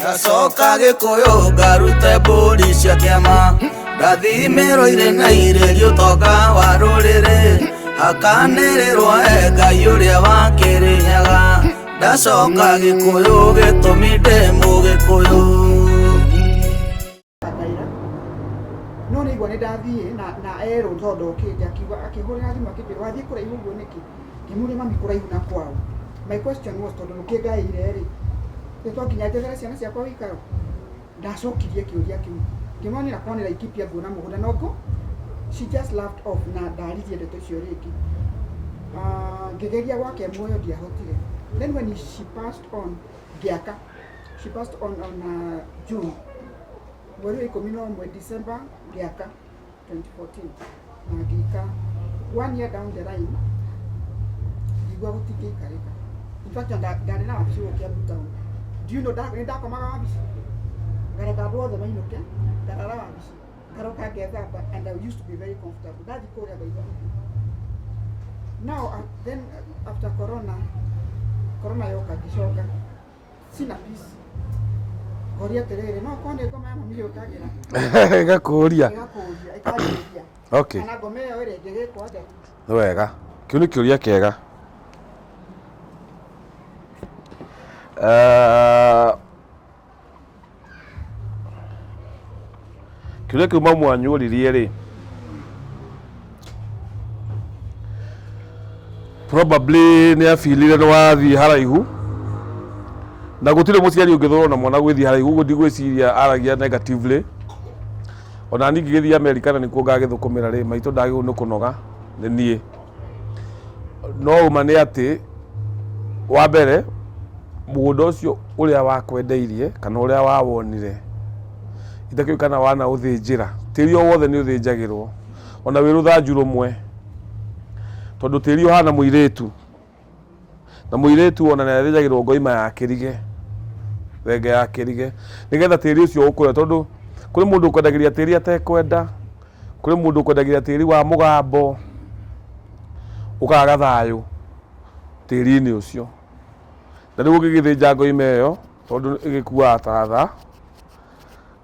Ndacoka Gikuyu ngarute mbũri cia kĩama, ndathimĩrwo irenaire ũtonga wa rũrĩrĩ, hakanĩrĩrwo Ngai ũrĩa wa Kĩrĩnyaga. Ndacoka Gikuyu gĩtũmi ndĩ Mũgĩkũyũ. No nĩigua nĩndathiĩ na erũ tondũ ũkĩnja akĩhũrĩra thimũ akĩnjĩra wathiĩ kũraihu ũguo nĩkĩ? Ngĩmũũria mami kũraihu na kwao. My question was tondũ nĩkĩngaĩire-rĩ, nĩtwanginya njethere ciana ciakwa ũikaro. Ndacokirie kĩũria kĩu. Ngĩmonera korwo nĩ Laikipia nguona mũgũnda no she just laughed off na ndaririe ndeto icio rĩngĩ. Ngĩgeria gwake muoyo ndiahotire. Then when she passed on ngĩaka, she passed on June. Mweri 11 December ngĩaka 2014 na ngĩika 1 year down the line ngĩigua gũtingĩikarĩka. In fact ndarĩ na wabici gũkĩa Town. Do you know that ndakomaga wabici ngareka andũ othe mainũke ngarara wabici ngaroka ngethamba and I used to be very comfortable. Ndathi kũrĩa ngaigua. Now then after corona yoka ngĩcoka sina peace. Ngoria atĩrĩrĩ no kwone ngoma ya mami yũkagĩra Ngakũria. Ĩkanjĩria. Okay. Kana ngoma ĩyo ĩrĩ ngĩgĩkwo atĩa? Nĩ wega. Kĩu nĩ kĩũria kĩega. Kĩũria kĩu mamu wanyu ũririe-rĩ, probably nĩ afeelire nĩ wathiĩ haraihu na gũtirĩ mũciari ũngĩthorwo na mwana gwĩthiĩ haraihu, ũguo ndigwĩciria aragia negatively. Ona niĩ ngĩgĩthiĩ America na nĩkuo ngagĩthũkũmĩra-rĩ, maitũ ndagĩrĩirwo nĩ kũnoga nĩ niĩ. No uma nĩ atĩ wa mbere mũgũnda ũcio ũrĩa wakwendeirie kana ũrĩa wawonire itakĩũĩ kana wana ũthĩnjĩra, tĩri o wothe nĩ ũthĩnjagĩrwo ona wĩ rũthanju rũmwe, tondũ tĩri ũhana mũirĩtu na mũirĩtu ona nĩ athĩnjagĩrwo ngoima ya kĩrige, thenge ya kĩrige, nĩgetha tĩri ũcio ũkũre. Tondũ kũrĩ mũndũ ũkwendagĩria tĩri atekwenda, kũrĩ mũndũ ũkwendagĩria tĩri wa mũgambo, ũkaga thayũ tĩri-inĩ ũcio. Na rĩu ũngĩgĩthĩnja ngoima ĩyo tondũ ĩgĩkuaga ta tha,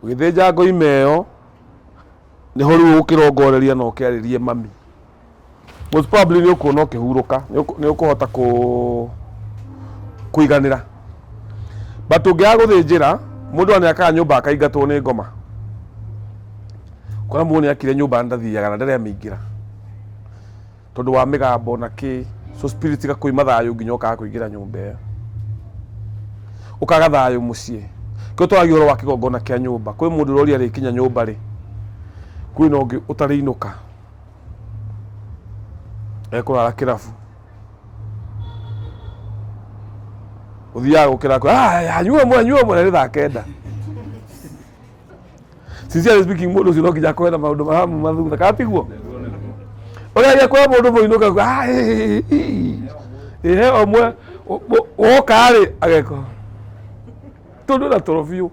ũgĩthĩnja ngoima ĩyo nĩho rĩu ũkĩrongoreria na ũkĩarĩrie mami, most probably nĩ ũkuona ũkĩhurũka, nĩ ũkũhota kũiganĩra. But ũngĩaga gũthĩnjĩra mũndũ nĩ akaga nyũmba akaingatwo nĩ ngoma, kora mũndũ nĩ akire nyũmba ndathiaga na ndaremĩingĩra tondũ wa mĩgambo na kĩ, so spirit gakũima thayũ nginya ũkaga kũingĩra nyũmba ĩyo, ũkaga thayũ mũciĩ. Kĩo twaragia ũhoro wa kĩgongona kĩa nyũmba, kwĩ mũndũ ũroria rĩkinya nyũmba-rĩ, kwĩna ũngĩ ũtarĩinũka ekũrara kĩrabu, ũthiaga gũkĩra nyue mwe nĩ thaa kenda. Sincerely speaking mũndũ ũcio no nginya akorwo na maũndũ mahamu mathutha, kana tiguo? Ũrĩa kwĩ mũndũ mũinũka he omwe woka-rĩ ageka tondũ na toro biũ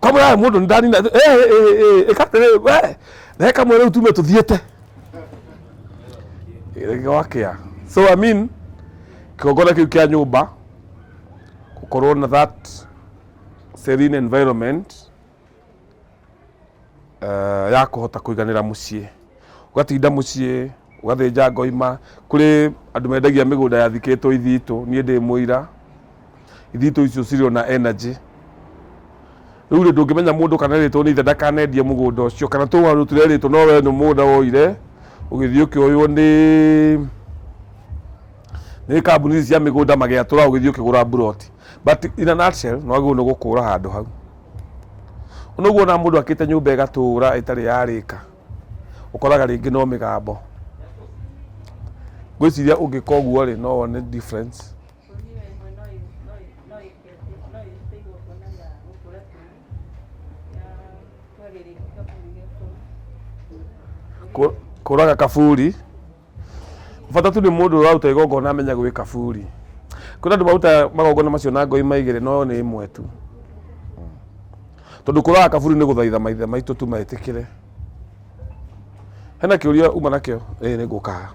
kwamũra mũndũ nĩ ndanina ĩkatĩrĩ rehe kamwe rĩu tume tũthiĩte gwakĩa. So I mean kĩgongona kĩu kĩa nyũmba gũkorwo na that serene environment ya kũhota kũiganĩra mũciĩ, ũgatinda mũciĩ ũgathĩnja ngoima. Kũrĩ andũ mendagia mĩgũnda yathikĩtwo ithitũ, niĩ ndĩ mũira ithitũ icio cirĩ na energy. Rĩu ndũngĩmenya mũndũ kana erĩtwo nĩ ithe ndakanendie mũgũnda ũcio, kana tũwaru tũrerĩtwo no we nĩ mũgũnda woire ũgĩthiĩ ũkĩoywo nĩ kambuni cia mĩgũnda magĩatũra ũgĩthiĩ ũkĩgũra buroti. But in a nutshell no agĩrĩirwo nĩ gũkũra handũ hau. Ũguo na mũndũ akĩte nyũmba ĩgatũra ĩtarĩ yarĩka, ũkoraga rĩngĩ no mĩgambo. Ngwĩciria ũngĩka ũguo-rĩ no wone difference. Kũraga kaburi, bata tu nĩ mũndũ ũraruta igongona amenya gwĩ kaburi. Kwĩna andũ maruta magongona macio na ngoima igĩrĩ no nĩ ĩmwe tu, tondũ kũraga kaburi nĩ gũthaitha maithe maitũ tu metĩkĩre. Hena kĩũria uma nakĩo? Nĩ ngũkaga.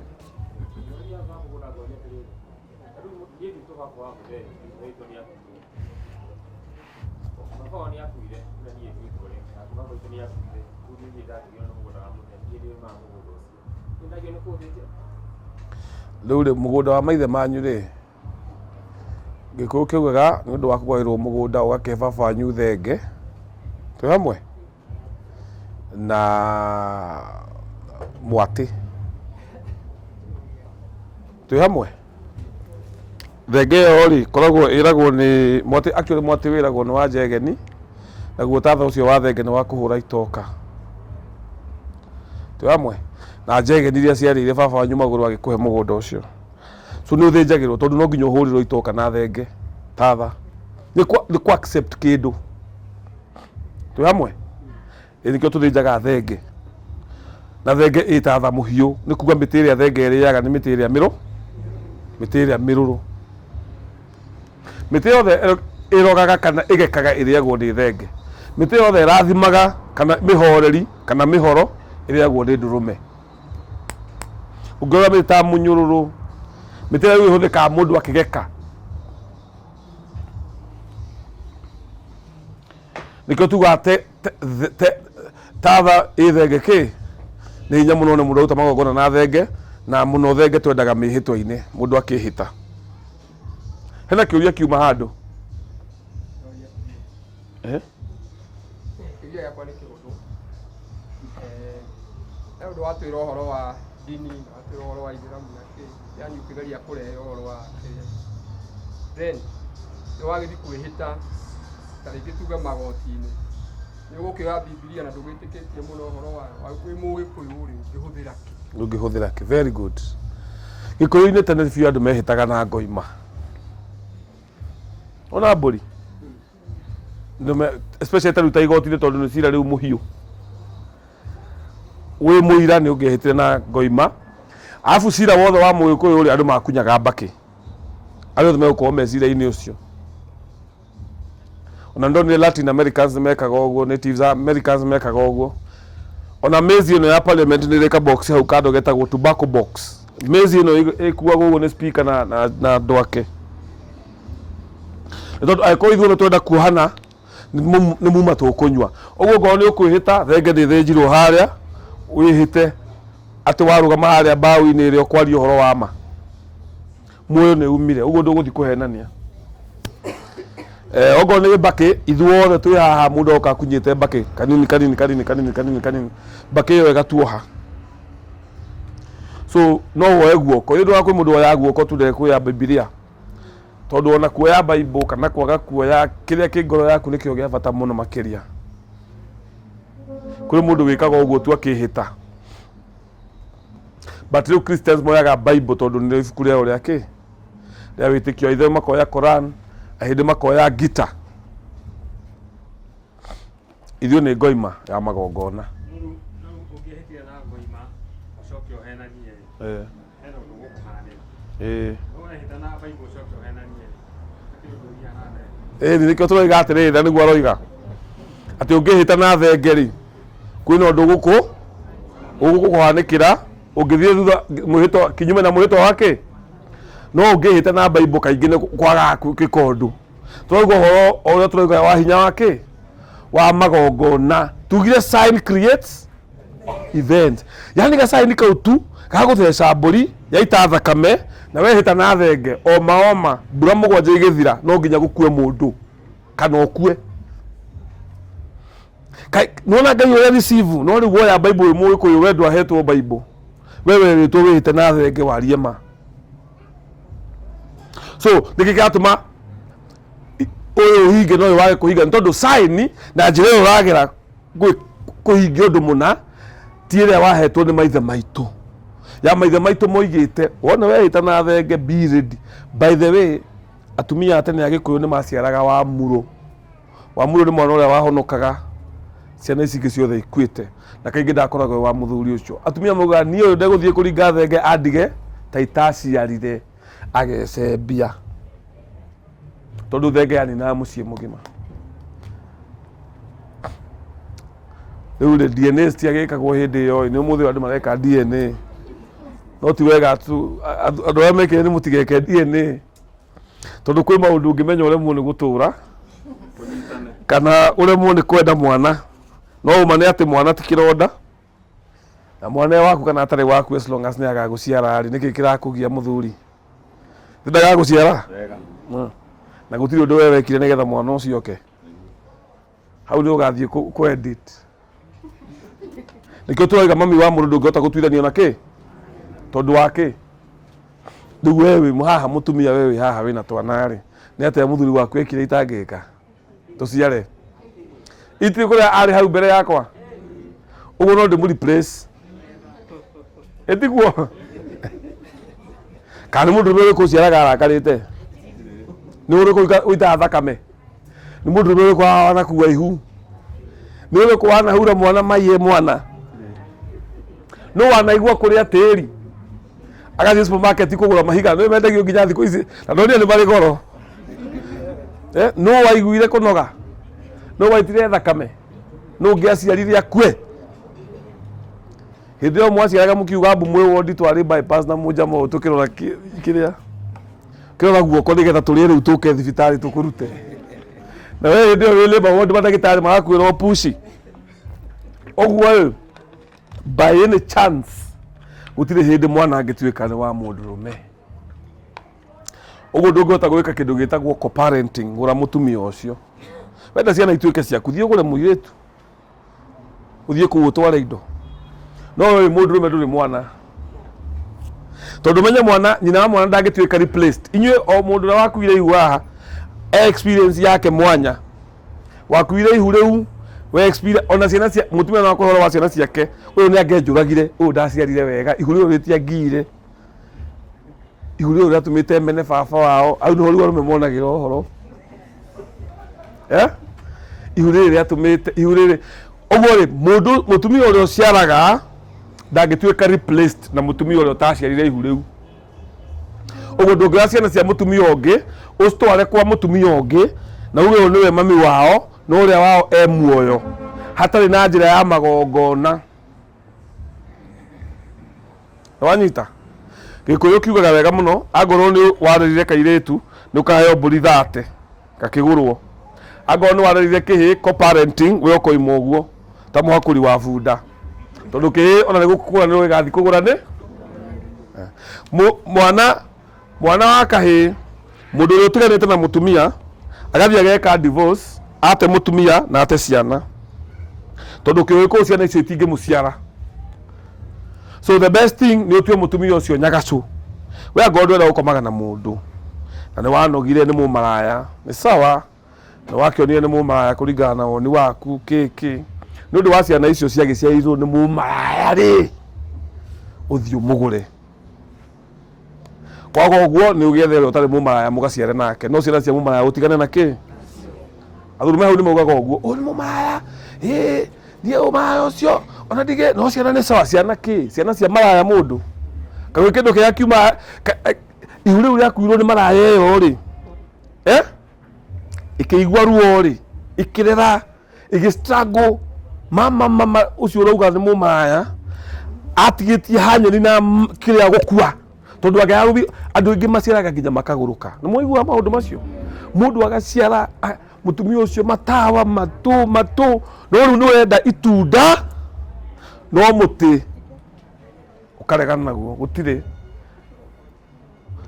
Rĩu rĩ mũgũnda wa maithe manyu rĩ Gĩkũyũ kĩugaga nĩ ũndũ wa kũgaĩrwo mũgũnda ũgakĩhe baba wanyu thenge twĩ hamwe na mwatĩ twĩ hamwe thenge ĩyo rĩ koragwo ĩragwo nĩ mwatĩ actually mwatĩ wĩragwo nĩ wa Njegeni naguo tatha ũcio wa thenge nĩ wa kũhũra itoka twĩ hamwe na Njegeni iria ciarĩire baba wanyu magũrũ agĩkũhe mũgũnda ũcio so nĩ ũthĩnjagĩrwo tondũ no nginya ũhũrĩrwo itoka na thenge tatha nĩ kwa accept kĩndũ twĩ hamwe nĩkĩo tũthĩnjaga thenge na thenge ĩ tatha mũhiũ nĩ kuga mĩtĩ ĩrĩa thenge ĩrĩaga nĩ mĩtĩ ĩrĩa mĩrũrũ mĩtĩ yothe ĩrogaga kana ĩgekaga ĩrĩagwo nĩ thenge mĩtĩ yothe ĩrathimaga kana mĩhoreri kana mĩhoro ĩrĩagwo nĩ ndũrũme ũngĩrora mĩtĩ ta mũnyũrũrũ mĩtĩ ĩyo ĩhũthĩkaga mũndũ akĩgeka nĩkĩo tugaga tatha ĩ thenge kĩ nĩ hinya mũno nĩ mũndũ aruta magongona na thenge na mũno thenge twendaga mĩhĩtwa-inĩ mũndũ akĩhĩta hena kĩũria kiuma handũ kĩũria gĩakwa nĩ kĩhũthũ nĩ ũndũ watwĩra ũhoro wa dini watwĩra ũhoro wa Ithĩramu na kĩ yani ũkĩgeria kũrehe ũhoro wa then nĩ wagĩthiĩ kwĩhĩta ta rĩngĩ tuge magoti-inĩ nĩ ũgũkĩoya Bibilia na ndũgĩtĩkĩtie mũno ũhoro wa kwĩ Mũgĩkũyũ rĩ ũngĩhũthĩra kĩ very good Gĩkũyũ-inĩ tene biũ andũ mehĩtaga na ngoima ona mbũri especially ta rĩu ta igoti-inĩ tondũ nĩ cira rĩu mũhiũ wĩ mũira nĩ ũngĩhĩtire na ngoima arabu cira wothe wa Mũgĩkũyũ rĩ andũ makunyaga mbakĩ arĩa othe megũkorwo mecira-inĩ ũcio ona ndonire Latin Americans mekaga ũguo Natives Americans mekaga ũguo ona mezi ĩno ya parliament nĩ ĩrĩ ka box hau kando getagwo tobacco box mezi ĩno ĩkuagwo ũguo nĩ speaker na andũ ake tondũ angĩkorwo ithuothe twenda kuohana nĩ muma tũkũnyua ũguo ngorwo nĩ ũkwĩhĩta thenge ndĩthĩnjirwo harĩa wĩhĩte atĩ warũgama harĩa mbaũ-inĩ ĩrĩa ũkwaria ũhoro wa ma muoyo nĩ umire ũguo ndũgũthiĩ kũhenania okorwo nĩ mbakĩ ithuothe twĩ haha mũndũ oka akunyĩte mbakĩ kanini mbakĩ ĩyo ĩgatuoha so no woe guoko ĩndũ wa kwĩ mũndũ woya guoko tu ndekuoya Bibilia tondũ ona kuoya Bible kana kwaga kuoya kĩrĩa kĩ ngoro yaku nĩkĩo gĩa bata mũno makĩria kũrĩ mũndũ wĩkaga ũguo tu akĩhĩta but rĩu Christians moyaga Bible tondũ nĩ ibuku rĩao rĩa kĩ rĩa wĩtĩkio ithe makoya Quran ahĩndĩ makoya Gita ithuĩ nĩ ngoima ya magongona nĩkĩo tũroiga atĩrĩrĩ na nĩguo aroiga atĩ ũngĩhĩta na thenge rĩ kwĩna ũndũ ũgũkũhanĩkĩra ũngĩthiĩ thutha mwĩhĩtwa kinyume na mwĩhĩtwa wake no ũngĩhĩta na Bible kaingĩ nĩ kwaga gĩkondu tũroiga ũhoro ũrĩa tũroiga wa hinya wake wa magongona tugire sign creates event yani ga sign kau tu gagũtheca mbũri yaita thakame na wehĩta na thenge oma mbura mũgwanja igĩthira no nginya gũkue mũndũ kana ũkue nona Ngai ũrĩa receive no rĩu woya Bible wĩ Mũgĩkũyũ we ndwahetwo Bible wewe wĩtwo wĩhĩte na thenge warie ma so nĩkĩ gĩatũma ũyũ ũhinge no wage kũhinga nĩ tondũ sign na njĩra ĩyo ũragera kũhingia ũndũ mũna ti ĩrĩa wahetwo nĩ maithe maitũ ya maithe maitũ moigĩte wona wehĩta na thenge be ready by the way atumia tene a Gĩkũyũ nĩ maciaraga Wamũrũ nĩ mwana ũrĩa wahonokaga ciana ici ingĩ ciothe ikuĩte na kaingĩ ndakoragwo wa mũthuri ũcio atumia moigaga niĩ ũyũ ndegũthiĩ kũringa thenge andige ta itaciarire agecembia tondũ thenge yaninaga mũciĩ mũgima rĩu DNA citiagĩkagwo hĩndĩ ĩyo nĩ ũmũthĩ andũ mareka DNA no ti wega tu andũ arĩa mekĩre nĩ mũtigeke DNA tondũ kwĩ maũndũ ũngĩmenya ũremwo nĩ gũtũra kana uremwo ni kwenda mwana no umane ati mwana ti kironda na mwana waku kana atari waku as long as ni agaguciara ri niki kirakugia muthuri ndaga guciara wega na gutiri undu wewe wekire nigetha mwana ucio oke hau ni ugathie ku edit nikio tuiga mami wa mundu ndungihota gutuithania nake tondu wake ndu wewe muhaha mutumia wewe haha wina twanari ni ate muthuri waku ekire itangika tuciare itiri kuria ari hau mbere yakwa uguo no ndimu replace etiguo kana mundu wewe kuciaraga arakarite ni uri kuita thakame ni mundu wewe kwa wana kuwa ihu ni wewe kwa wana hura mwana maiye mwana no wanaigua kuria tiri agathi supermarket kugura mahiga no mendagio nginya thiku ici na ndonia ni bari goro no waiguire kunoga no waitire thakame no ngiaciarire akue hindi yo mwaciaraga mukiuga mbu wodi twari bypass na muja mo tukirora kiria kirora guoko nigetha turi riu tuke thibitari tukurute na wewe ndio wile ba wodi madagitari marakwira pushi oguo by any chance utire hindi mwana angituika ni wa mundu rume uguo ndungihota gwika kindu gitagwo co-parenting gura mutumia ucio wenda ciana ituike ciaku thie gure muiretu uthie ku utware indo no we mundu rume nduri mwana tondu menye mwana nyina wa mwana ndangituika replaced inywe o mundu wakuire ihu haha experience yake mwanya wakuire ihu riu we experience ona ciana cia mutumia na kuhoro wa ciana ciake uyu ni angenjuragire uyu ndaciarire wega ihu riu ritiangire ihu riu ratumite mene baba wao au no riu rumemonagira uhoro ihu riu ratumite ihu riu uguo ri mundu mutumia uria uciaraga ndangituika replaced na mutumia uria utaciarire ihu riu uguo ndungira ciana cia mutumia ungi ustware kwa mutumia ungi na uyo niwe mami wao no uria wao muoyo hatari na njira ya magongona wanyita gikuyu kiugaga wega muno agorwo ni warerire kairetu ni ukaheo mburi 30 gakigurwo agorwo ni warerire kihi co-parenting we ukoimwo guo ta muhakuri wa bunda tondu kihi ona ni gukura ni gathi kugura ni mwana wa kahi mundu uria utiganite na mutumia agathi ageka divorce ate mutumia na ate ciana tondu kiwi ko ciana icio itingi muciara so the best thing ni utue mutumia ucio nyagacu we agondo ira ukomaga na mundu na ni wanogire ni mumaraya ni sawa ni wakionire ni mumaraya kuringana na woni waku kiki ni undu wa ciana icio ciagiciairwo ni mumaraya ri uthio mugure kwago uguo ni ugethe uri utari mumaraya mugaciare nake no ciana cia mumaraya utigane na ki athurume hau ni maugaga uguo ni mumaraya nie umaraya ucio ona ndige no ciana ni sawa ciana ki ciana cia maraya mundu kawe kindu kia kiuma ihu riu riakuirwo ni maraya yo ri ikigwa ruo ri ikirera igistruggle mama ucio urauga ni mumaraya atigitie hanyoni na kiria gukua tondu agathi andu ingi maciaraga nginya makaguruka ni muigua maundu macio mundu agaciara mutumia ucio matawa matu no riu ni wenda itunda no muti ukaregana naguo gutire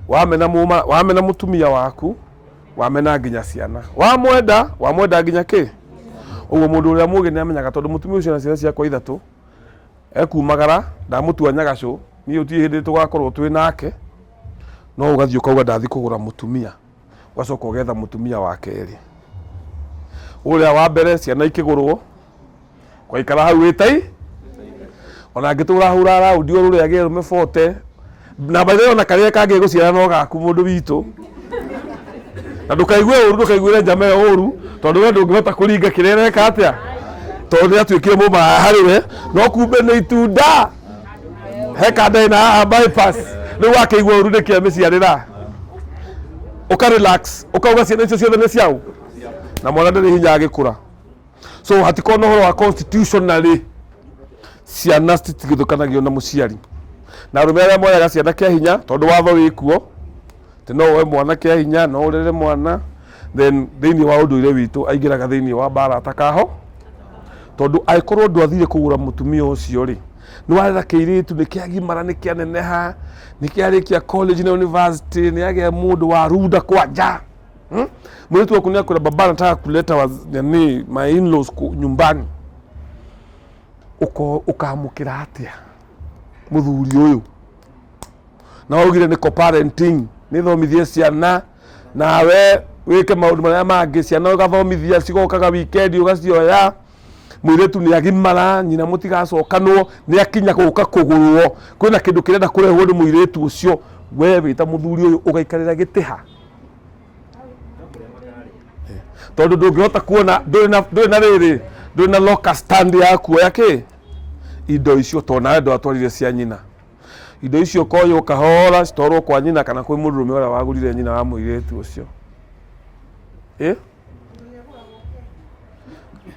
wamena mutumia waku wamena nginya ciana wamwenda nginya ki uguo mundu uria mugi ni amenyaga tondu mutumia ucio na ciana ciakwa ithatu ekumagara ndamutua nyagacu ni utie hindi tugakorwo twi nake no ugathi ukauga ndathi kugura mutumia ugacoka ugetha mutumia wa keri uria wa mbere ciana ikigurwo kwa ikara hau witai ona ngitura hura raundi uria age rume 40 na baithe ona karia kange guciara no gaku mundu witu na ndukaigue njame uru tondu we ndungihota kuringa kirereka atia tondu atuikire mumaraya hariwe no kumbe ni itunda heka ndena bypass ni wakeigua uru ni kia miciarira uka relax ukauga ciana icio ciothe ni ciau na mwana ndari hinya agikura so hatikona horo wa constitutionally ciana citigithukanagio na muciari na rume aria moyaga ciana kia hinya tondu watho wikuo ti no we mwana kia hinya no urere mwana then thĩinĩ wa ũndũire witũ aingĩraga thĩinĩ wa mbara atakaho, tondũ angĩkorwo ndwathire kũgũra mũtumia ũcio rĩ, nĩ warera kĩirĩtu nĩ kĩagimara nĩ kĩaneneha nĩ kĩarĩkia college na university nĩ agĩa mũndũ wa runda kwanja. Mwetu wa kunia kuna baba nataka kuleta my in-laws nyumbani, ukaamukĩra atĩa mũthuri ũyũ na ugire nĩ co-parenting, nĩ thomithie ciana nawe wĩke maũndũ marĩa mangĩ, ciana ũgathomithia cigokaga weekend ũgacioya, mũirĩtu nĩ agimara nyina mũtigacokanwo nĩ akinya gũka kũgũrwo, kwĩna kĩndũ kĩrenda kũrehwo nĩ mũirĩtu ũcio, we wĩta mũthuri ũyũ ũgaikarĩra gĩtĩha, tondũ ndũngĩhota kuona ndũrĩ na local stand ya kuoya kĩ indo icio, to nawe ndwatwarire cia nyina. Indo icio koyo kahora citwarwo kwa nyina kana kwĩ mũndũrũme ũrĩa wagũrire nyina wa mũirĩtu ũcio.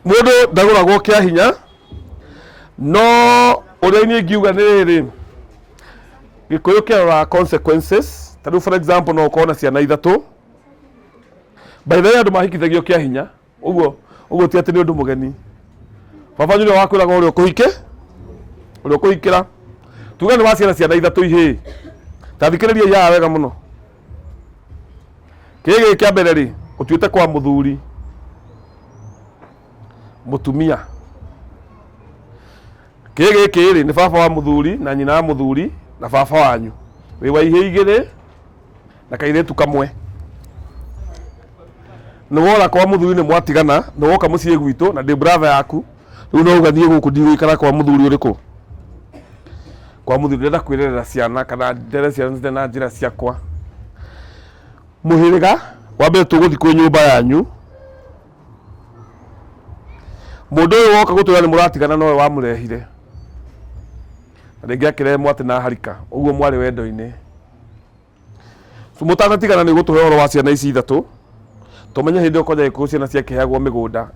Mũndũ ndagũragwo kĩa hinya, no ũrĩa niĩ ngiuga nĩ rĩrĩ, Gĩkũyũ kĩaroraga consequences. Tondũ for example no ũkorwo na ciana ithatũ, by the way andũ mahikithagio kĩa hinya, ũguo ti atĩ nĩ ũndũ mũgeni. Baba nyũrĩa wakwĩraga ũrĩa ũkũhikĩra, tuga nĩ waciara ciana ithatũ ihĩ, ta thikĩrĩria ya wega mũno. Kĩgĩ kĩa mbere rĩ, ũtuĩte kwa mũthuri mũtumia, kĩgĩ kĩrĩ nĩ baba wa mũthuri na nyina wa mũthuri na baba wanyu, wĩ wa ihĩ igĩrĩ na kairĩtu kamwe. Nĩ wora kwa mũthuri nĩ mwatigana, nĩ woka mũciĩ gwitũ na ndĩ brother yaku, rĩu no ũgathiĩ gũkũ ndigũikara kwa mũthuri ũrĩkũ? Kwa mũthuri ndĩrenda kwĩrerera ciana kana ndere ciana na njĩra ciakwa. Mũhĩrĩga wa mbere tũgũthiĩ kwĩ nyũmba yanyu, mũndũ ũyũ woka gũtwĩra nĩ mũratigana nowe wamũrehire, na rĩngĩ akĩrehe mwatĩ na harika, ũguo mwarĩ wendo-inĩ. Mũtanatigana nĩ gũtũhe ũhoro wa ciana ici ithatũ, tũmenye hĩndĩ ĩyo kwanja gĩkũyũ ciana ciakĩheagwo mĩgũnda,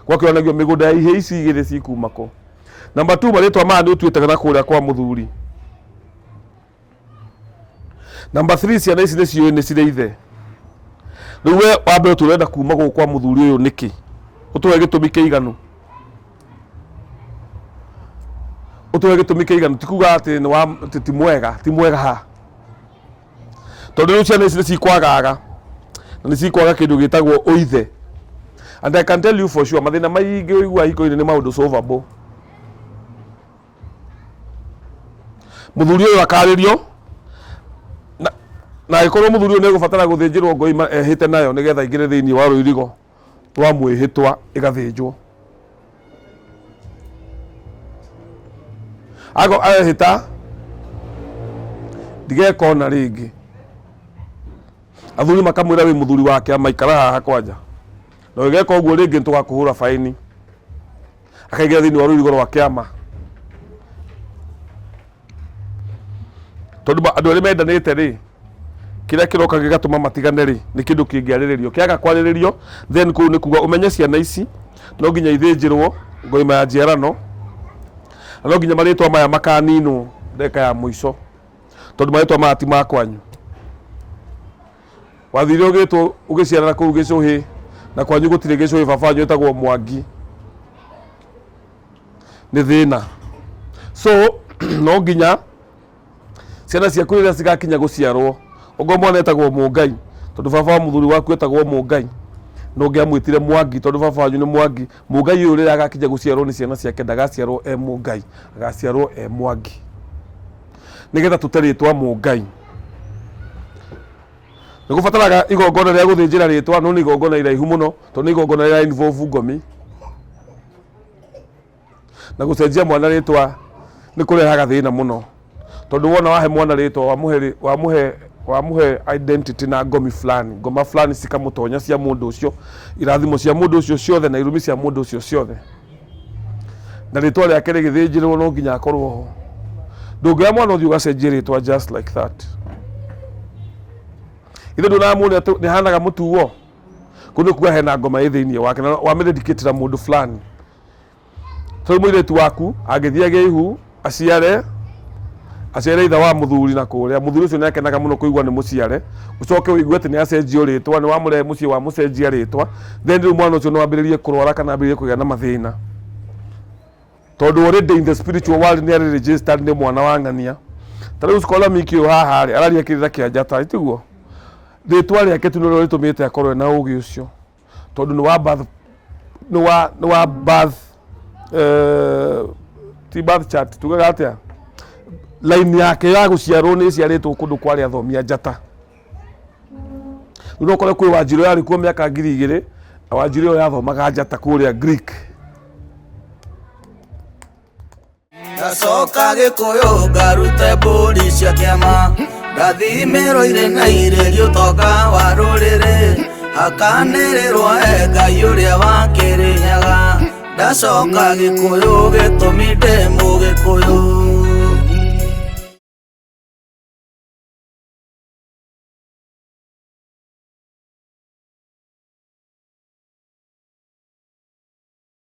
gwakĩonagio mĩgũnda ya ihĩ ici igĩrĩ cikuma kũ. Number 2, marĩtwa maya nĩ ũtuĩtaga na kũrĩa kwa mũthuri. Number 3, ciana ici nĩ ciũĩ nĩ cirĩ ithe. Rĩu we wa mbere tũrenda kuma gũkũ kwa mũthuri ũyũ nĩkĩ? Ũtũhe gĩtũmi kĩiganu. Ũtũhe gĩtũmi kĩiganu, ti kuga atĩ ti mwega ha. Tondũ rĩu ciana ici nĩ cikwagaga, na nĩ cikwaga kĩndũ gĩtagwo ũithe. And I can tell you for sure, mathĩna maingĩ ũigua hiko-inĩ nĩ maũndũ solvable. Mũthuri ũyũ akarĩrio, na agĩkorwo mũthuri ũyũ nĩ egũbatara gũthĩnjĩrwo ngoima ehĩte nayo nĩgetha ingĩre thĩinĩ wa rũirigo rwa mwĩhĩtwa ĩgathĩnjwo. Ahĩta ndigeka ona rĩngĩ. Athuri makamwĩra wĩ mũthuri wake amaikara haha kwanja, na ũgĩka ũguo rĩngĩ nĩtũgakũhũra faini. Akaingĩra thĩinĩ wa rũirigo rwa kĩama. Tondũ andũ arĩa mendanĩte rĩ, kĩrĩa kĩroka gĩgatũma matigane rĩ, nĩ kĩndũ kĩngĩarĩrĩrio. Kĩaga kwarĩrĩrio, then kũu nĩ kuga ũmenye ciana ici no nginya ithĩnjĩrwo ngoima ya njiarano, na no nginya marĩtwa maya makaninwo ndeka ya mũico, tondũ marĩtwa maya ti makwanyu. Wathire ũgĩtwo ũgĩciarana kũu Gĩcũhĩ, na kwanyu gũtirĩ Gĩcũhĩ, baba wanyu etagwo Mwangi, nĩ thĩna. So no nginya ciana ciaku rĩrĩa cigakinya gũciarwo, ũngĩ mwana etagwo Mũngai, tondũ baba wa mũthuri waku etagwo Mũngai, no ngĩamwĩtire Mwangi tondũ baba wanyu nĩ Mwangi. Mũngai ũyũ rĩrĩa agakinya gũciarwo nĩ ciana ciake ndagaciarwo e Mũngai, agaciarwo e Mwangi, nĩgetha tũtarĩtwa Mũngai. Nĩ gũbataraga igongona rĩa gũthĩnjĩra rĩtwa, no nĩ igongona iraihu mũno, tondũ nĩ igongona rĩa involve ngomi, na gũcenjia mwana rĩtwa nĩ kũrehaga thĩna mũno, tondũ wona wahe mwana rĩtwa wamuhe identity na ngomi fulani, ngoma fulani cikamũtonya cia mũndũ ũcio, irathimo cia mũndũ ũcio ciothe na irumi cia mũndũ ũcio ciothe, na rĩtwa rĩake rĩgĩthĩnjĩrwo no nginya akorwo ho. Ndũngĩoya mwana ũthiĩ ũgacenjia rĩtwa just like that. Ithe ndũnamwona nĩ hanaga mũtuo, kũu nĩ kuga hena ngoma ĩ thĩinĩ wake na wamĩdedicatĩra mũndũ fulani. Tondũ mũirĩtu waku angĩthiĩ agĩe ihu aciare, acere itha wa muthuri na kuria muthuri ucio nekenaga muno kuigwa ni muciare ucoke uigue ati ni acenjio ritwa ni wamure mucie wa mucenjia ritwa then riu mwana ucio no ambiririe kurwara kana ambiririe kugia na mathina tondu already in the spiritual world ni ari registered ni mwana wa ng'ania tariu skola miki haha ari araria kirira kia njata itiguo ritwa riake tu niro ritumite akorwe na ugi ucio tondu ni wa birth ti birth chart tugaga atia line yake ya guciarwo ni ciaritwo kundu kwari athomia njata no kore kwi Wanjiru yari kuo miaka 2000 na Wanjiru yathomaga njata kuria Greek Ndacoka Gikuyu ngarute mbũri cia kĩama ndathimĩrwo na irĩri ũtonga wa rũrĩrĩ hakanĩrĩrwo Ngai ũrĩa wa Kĩrĩnyaga ndacoka Gikuyu gĩtũmi ndĩ